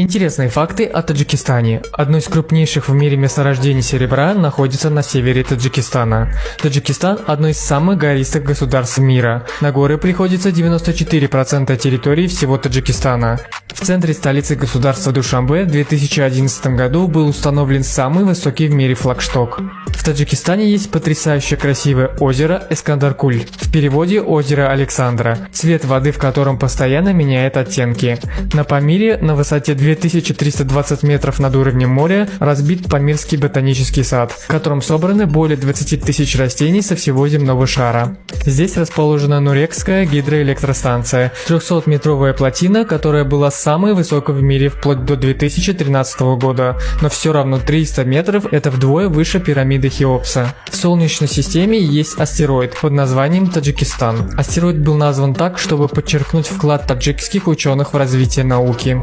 Интересные факты о Таджикистане. Одно из крупнейших в мире месторождений серебра находится на севере Таджикистана. Таджикистан – одно из самых гористых государств мира. На горы приходится 94% территории всего Таджикистана. В центре столицы государства Душанбе в 2011 году был установлен самый высокий в мире флагшток. В Таджикистане есть потрясающе красивое озеро Эскандаркуль, в переводе «Озеро Александра», цвет воды в котором постоянно меняет оттенки. На Памире, на высоте 2320 метров над уровнем моря, разбит Памирский ботанический сад, в котором собраны более 20 тысяч растений со всего земного шара. Здесь расположена Нурекская гидроэлектростанция, 300-метровая плотина, которая была самой высокой в мире вплоть до 2013 года, но все равно 300 метров – это вдвое выше пирамиды Хеопса. В Солнечной системе есть астероид под названием Таджикистан. Астероид был назван так, чтобы подчеркнуть вклад таджикских ученых в развитие науки.